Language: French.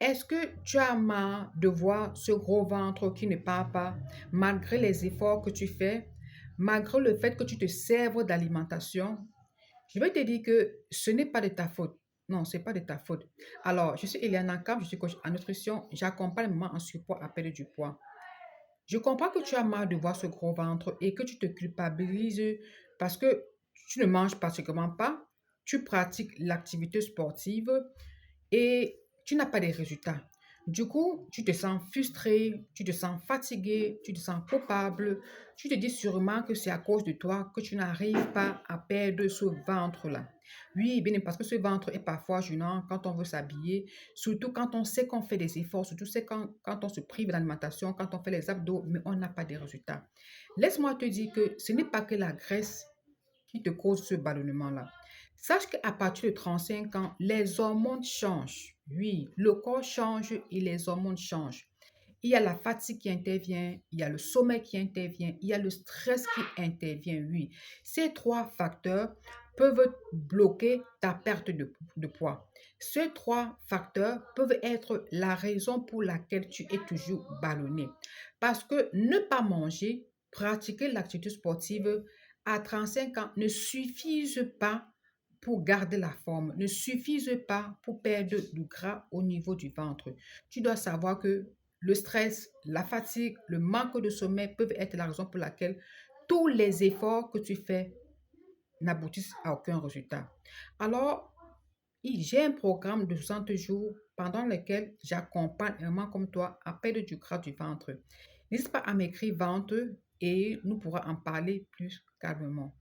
Est-ce que tu as marre de voir ce gros ventre qui ne part pas, malgré les efforts que tu fais, malgré le fait que tu te serves d'alimentation? Je vais te dire que ce n'est pas de ta faute. Non, ce n'est pas de ta faute. Alors, je suis Eliana Cap, je suis coach en nutrition. J'accompagne les mamans en surpoids à perdre du poids. Je comprends que tu as marre de voir ce gros ventre et que tu te culpabilises parce que tu ne manges pratiquement pas, tu pratiques l'activité sportive et tu n'as pas de résultats. Du coup, tu te sens frustré, tu te sens fatigué, tu te sens coupable. Tu te dis sûrement que c'est à cause de toi que tu n'arrives pas à perdre ce ventre-là. Oui, bien parce que ce ventre est parfois gênant quand on veut s'habiller, surtout quand on sait qu'on fait des efforts, surtout c'est quand on se prive d'alimentation, quand on fait les abdos, mais on n'a pas de résultats. Laisse-moi te dire que ce n'est pas que la graisse qui te cause ce ballonnement-là. Sache qu'à partir de 35 ans, les hormones changent. Oui, le corps change et les hormones changent. Il y a la fatigue qui intervient, il y a le sommeil qui intervient, il y a le stress qui intervient, oui. Ces trois facteurs peuvent bloquer ta perte de poids. Ces trois facteurs peuvent être la raison pour laquelle tu es toujours ballonné. Parce que ne pas manger, pratiquer l'activité sportive à 35 ans ne suffisent pas pour garder la forme, ne suffisent pas pour perdre du gras au niveau du ventre. Tu dois savoir que le stress, la fatigue, le manque de sommeil peuvent être la raison pour laquelle tous les efforts que tu fais n'aboutissent à aucun résultat. Alors, j'ai un programme de 60 jours pendant lequel j'accompagne un membre comme toi à perdre du gras du ventre. N'hésite pas à m'écrire ventre et nous pourrons en parler plus calmement.